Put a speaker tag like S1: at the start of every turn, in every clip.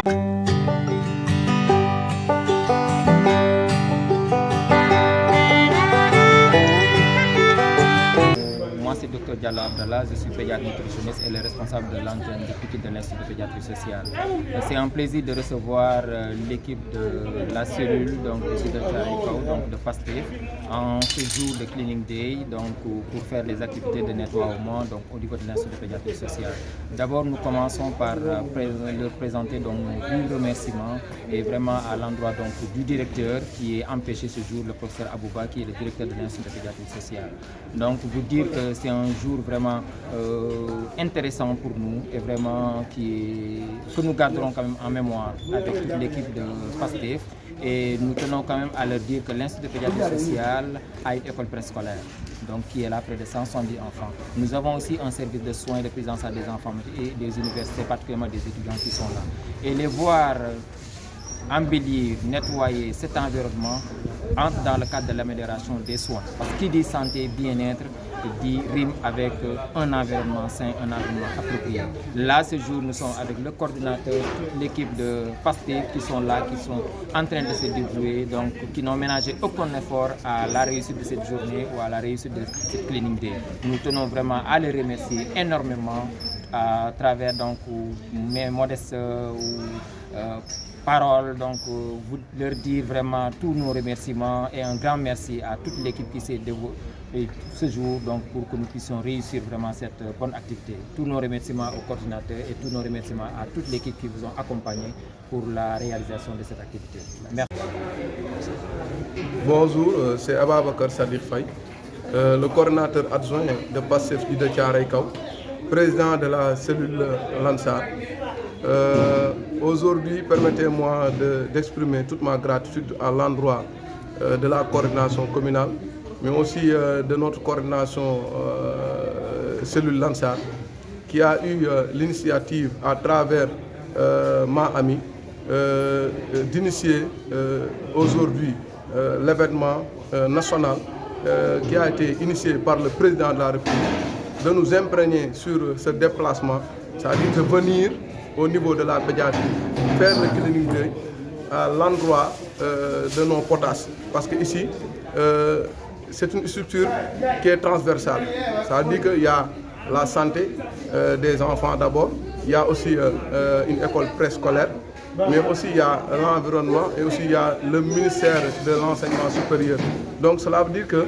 S1: Moi, c'est Dr Diallo Abdallah, je suis pédiatre nutritionniste et le responsable de l'antenne de Pikine de l'Institut de pédiatrie sociale. C'est un plaisir de recevoir l'équipe de la cellule ici de Thiaroye-Kao, donc de PASTEF, en ce jour de Cleaning Day, donc pour faire les activités de nettoiement au niveau de l'Institut de pédiatrie sociale. D'abord, nous commençons par leur présenter nos vifs remerciements et vraiment à l'endroit du directeur qui est empêché ce jour, le professeur Abouba, qui est le directeur de l'Institut de pédiatrie sociale. Donc, vous dire que c'est un jour vraiment intéressant pour nous et vraiment que nous garderons quand même en mémoire avec toute l'équipe de PASTEF. Et nous tenons quand même à leur dire que l'Institut de pédiatrie sociale a une école préscolaire, donc qui est là près de 170 enfants. Nous avons aussi un service de soins et de prise en charge des enfants et des universités, particulièrement des étudiants qui sont là. Et les voir embellir, nettoyer cet environnement entre dans le cadre de l'amélioration des soins. Parce que qui dit santé et bien-être dit rime avec un environnement sain, un environnement approprié. Là, ce jour, nous sommes avec le coordinateur, toute l'équipe de PASTEF qui sont là, qui sont en train de se dévouer, donc qui n'ont ménagé aucun effort à la réussite de cette journée ou à la réussite de cette Cleaning Day. Nous tenons vraiment à les remercier énormément à travers mes modestes paroles, vous leur dire vraiment tous nos remerciements et un grand merci à toute l'équipe qui s'est dévouée ce jour pour que nous puissions réussir vraiment cette bonne activité. Tous nos remerciements aux coordinateurs et tous nos remerciements à toute l'équipe qui vous ont accompagné pour la réalisation de cette activité. Merci.
S2: Bonjour, c'est Ababakar Sadir Faye, le coordinateur adjoint de PASTEF de Thiaroye-Kao, président de la cellule Lansar. Aujourd'hui, permettez-moi d'exprimer toute ma gratitude à l'endroit de la coordination communale, mais aussi de notre coordination cellule Lansar, qui a eu l'initiative à travers ma amie d'initier aujourd'hui l'événement national qui a été initié par le président de la République, de nous imprégner sur ce déplacement, c'est-à-dire de venir au niveau de la pédiatrie, faire le Cleaning Day à l'endroit de nos potasses. Parce qu'ici, c'est une structure qui est transversale. Ça veut dire qu'il y a la santé des enfants d'abord, il y a aussi une école préscolaire, mais aussi il y a l'environnement et aussi il y a le ministère de l'enseignement supérieur. Donc cela veut dire que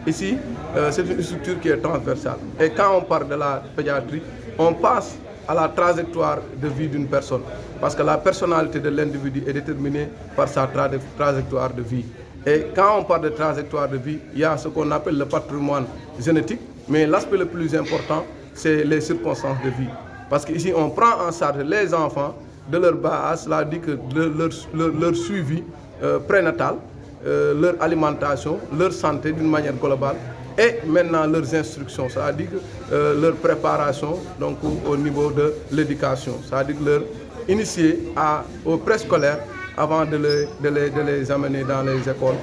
S2: ici, c'est une structure qui est transversale. Et quand on parle de la pédiatrie, on passe à la trajectoire de vie d'une personne. Parce que la personnalité de l'individu est déterminée par sa trajectoire de vie. Et quand on parle de trajectoire de vie, il y a ce qu'on appelle le patrimoine génétique, mais l'aspect le plus important, c'est les circonstances de vie. Parce qu'ici, on prend en charge les enfants de leur bas âge, cela dit que leur suivi prénatal, leur alimentation, leur santé d'une manière globale, et maintenant leurs instructions, c'est-à-dire leur préparation au niveau de l'éducation, c'est-à-dire leur initier au préscolaire avant de les amener dans les écoles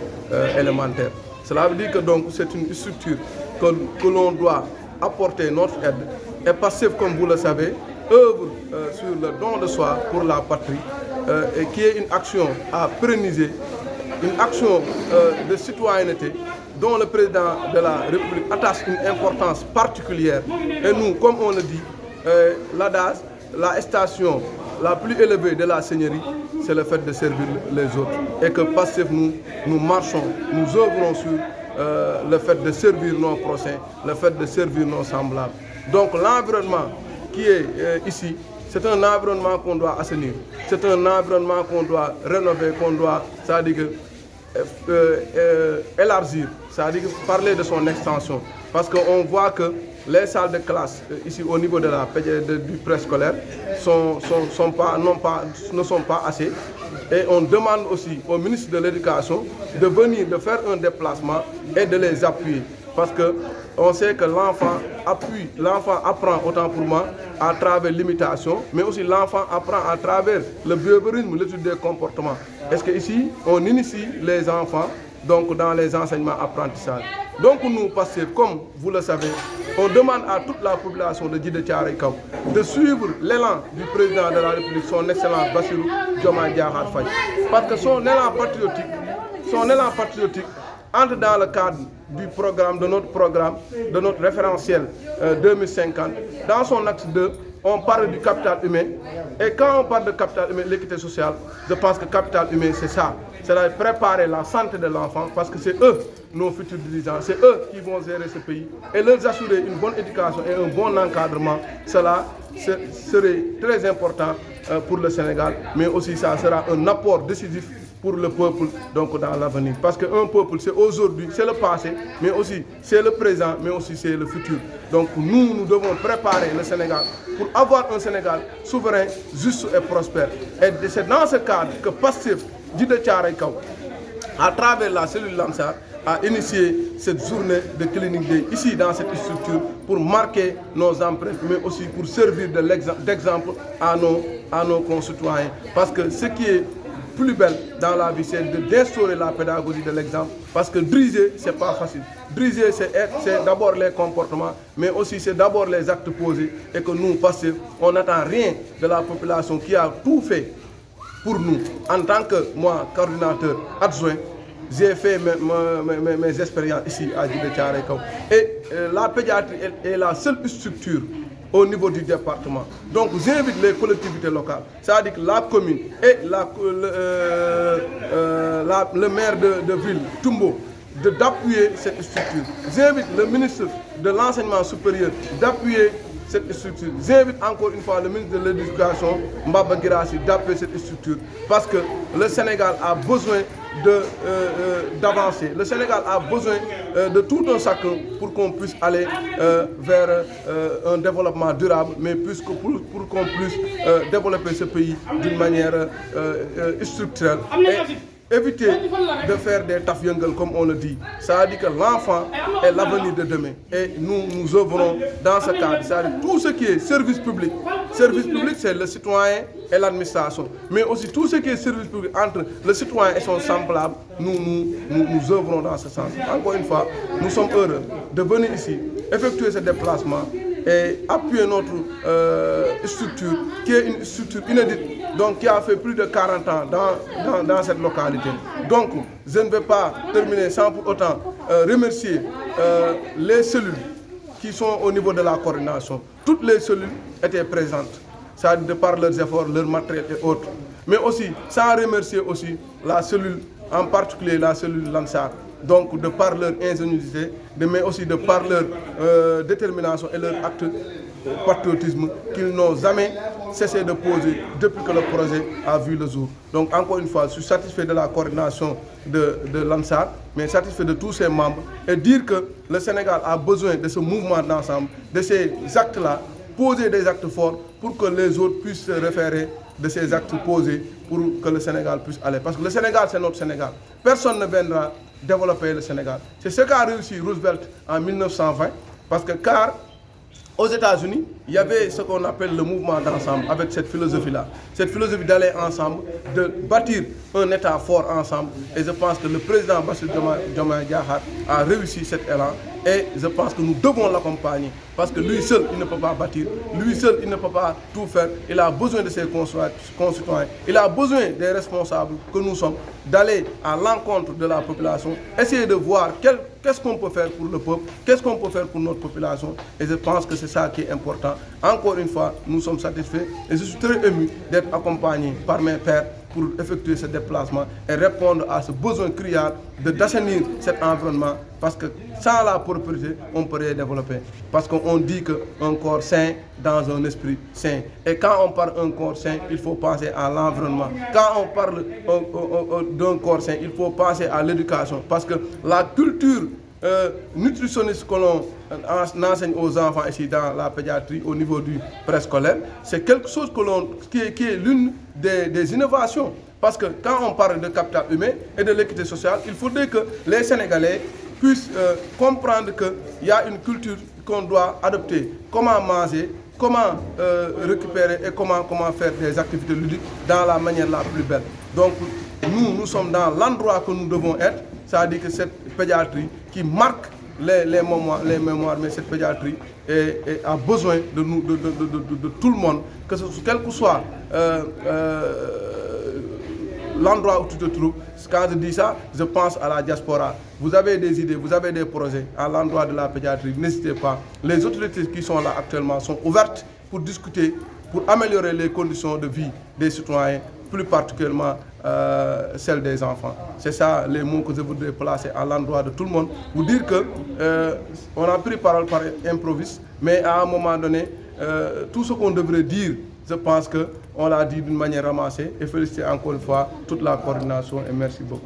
S2: élémentaires. Cela veut dire que c'est une structure que l'on doit apporter notre aide. Et PASTEF, comme vous le savez, œuvre sur le don de soi pour la patrie, et qui est une action à pérenniser, une action de citoyenneté dont le président de la République attache une importance particulière. Et nous, comme on le dit, l'adage, la station la plus élevée de la Seigneurie, c'est le fait de servir les autres. Et que PASTEF, nous marchons, nous œuvrons sur le fait de servir nos prochains, le fait de servir nos semblables. Donc l'environnement qui est ici, c'est un environnement qu'on doit assainir. C'est un environnement qu'on doit rénover, qu'on doit, élargir, c'est-à-dire parler de son extension. Parce qu'on voit que les salles de classe ici au niveau de du préscolaire ne sont pas assez. Et on demande aussi au ministre de l'Éducation de venir, de faire un déplacement et de les appuyer. Parce qu'on sait que l'enfant apprend autant pour moi à travers l'imitation, mais aussi l'enfant apprend à travers le behaviorisme, l'étude des comportements. Est-ce qu'ici, on initie les enfants donc dans les enseignements apprentissages. Donc nous, Pastef, comme vous le savez, on demande à toute la population de Djiddah Thiaroye Kao de suivre l'élan du président de la République, son excellence Bassirou Diomaye Diakhar Faye. Parce que son élan patriotique entre dans le cadre du programme, de notre référentiel 2050. Dans son axe 2, on parle du capital humain. Et quand on parle de capital humain, l'équité sociale, je pense que le capital humain, c'est ça. C'est de préparer la santé de l'enfant, parce que c'est eux, nos futurs dirigeants, c'est eux qui vont gérer ce pays. Et leur assurer une bonne éducation et un bon encadrement, cela serait très important pour le Sénégal, mais aussi ça sera un apport décisif pour le peuple donc dans l'avenir. Parce qu'un peuple, c'est aujourd'hui, c'est le passé, mais aussi c'est le présent, mais aussi c'est le futur. Donc nous devons préparer le Sénégal pour avoir un Sénégal souverain, juste et prospère. Et c'est dans ce cadre que Pastef Djiddah Thiaroye Kao, à travers la cellule Lansar, a initié cette journée de Cleaning Day ici dans cette structure pour marquer nos empreintes, mais aussi pour servir d'exemple à nos concitoyens. Parce que ce qui est plus belle dans la vie, c'est d'instaurer la pédagogie de l'exemple. Parce que diriger, ce n'est pas facile. Diriger, c'est d'abord les comportements, mais aussi c'est d'abord les actes posés. Et que nous, Pastef, on n'attend rien de la population qui a tout fait pour nous. En tant que moi, coordinateur adjoint, j'ai fait mes expériences ici à Djiddah Thiaroye Kao. Et la pédiatrie est la seule structure au niveau du département. Donc j'invite les collectivités locales, c'est-à-dire que la commune et le maire de ville, Toumbo, d'appuyer cette structure. J'invite le ministre de l'Enseignement supérieur d'appuyer cette structure. J'invite encore une fois le ministre de l'Éducation, Mbaba Girassi, d'appuyer cette structure. Parce que le Sénégal a besoin d'avancer. Le Sénégal a besoin de tout un chacun pour qu'on puisse aller vers un développement durable, mais pour qu'on puisse développer ce pays d'une manière structurelle. Et éviter de faire des tafyangles comme on le dit. Ça veut dire que l'enfant est l'avenir de demain. Et nous œuvrons dans ce cadre. C'est-à-dire tout ce qui est service public. Service public, c'est le citoyen et l'administration. Mais aussi tout ce qui est service public entre le citoyen et son semblable, nous œuvrons dans ce sens. Encore une fois, nous sommes heureux de venir ici, effectuer ce déplacement et appuyer notre structure, qui est une structure inédite, donc qui a fait plus de 40 ans dans cette localité. Donc, je ne vais pas terminer sans pour autant remercier les cellules qui sont au niveau de la coordination. Toutes les cellules étaient présentes, ça de par leurs efforts, leur matériel et autres. Mais aussi, sans remercier aussi la cellule, en particulier la cellule Lansar. Donc de par leur ingéniosité, mais aussi de par leur détermination et leur acte patriotisme qu'ils n'ont jamais cessé de poser depuis que le projet a vu le jour. Donc encore une fois, je suis satisfait de la coordination de l'ANSAR, mais satisfait de tous ses membres et dire que le Sénégal a besoin de ce mouvement d'ensemble, de ces actes-là, poser des actes forts pour que les autres puissent se référer de ces actes posés pour que le Sénégal puisse aller. Parce que le Sénégal, c'est notre Sénégal. Personne ne viendra développer le Sénégal. C'est ce qu'a réussi Roosevelt en 1920, parce que aux États-Unis, il y avait ce qu'on appelle le mouvement d'ensemble, avec cette philosophie-là. Cette philosophie d'aller ensemble, de bâtir un État fort ensemble. Et je pense que le président Bassirou Diomaye Diakhar a réussi cet élan. Et je pense que nous devons l'accompagner. Parce que lui seul, il ne peut pas bâtir. Lui seul, il ne peut pas tout faire. Il a besoin de ses concitoyens. Il a besoin des responsables que nous sommes, d'aller à l'encontre de la population, essayer de voir qu'est-ce qu'on peut faire pour le peuple, qu'est-ce qu'on peut faire pour notre population. Et je pense que c'est ça qui est important. Encore une fois, nous sommes satisfaits et je suis très ému d'être accompagné par mes pairs pour effectuer ce déplacement et répondre à ce besoin criard d'assainir cet environnement, parce que sans la propriété, on peut rien développer. Parce qu'on dit qu'un corps sain dans un esprit sain. Et quand on parle d'un corps sain, il faut penser à l'environnement. Quand on parle d'un corps sain, il faut penser à l'éducation. Parce que la culture nutritionniste que l'on enseigne aux enfants ici dans la pédiatrie au niveau du préscolaire, c'est quelque chose qui est l'une des innovations. Parce que quand on parle de capital humain et de l'équité sociale, il faudrait que les Sénégalais puissent comprendre qu'il y a une culture qu'on doit adopter. Comment manger, comment récupérer et comment faire des activités ludiques dans la manière la plus belle. Donc nous sommes dans l'endroit que nous devons être. c'est-à-dire que cette pédiatrie qui marque les mémoires, mais cette pédiatrie a besoin de nous, de tout le monde, quel que soit l'endroit où tu te trouves. Quand je dis ça, je pense à la diaspora. Vous avez des idées, vous avez des projets à l'endroit de la pédiatrie, n'hésitez pas. Les autorités qui sont là actuellement sont ouvertes pour discuter, pour améliorer les conditions de vie des citoyens, plus particulièrement celles des enfants. C'est ça les mots que je voudrais placer à l'endroit de tout le monde. Vous dire que on a pris parole par improviste, mais à un moment donné, tout ce qu'on devrait dire, je pense qu'on l'a dit d'une manière ramassée. Et féliciter encore une fois toute la coordination et merci beaucoup.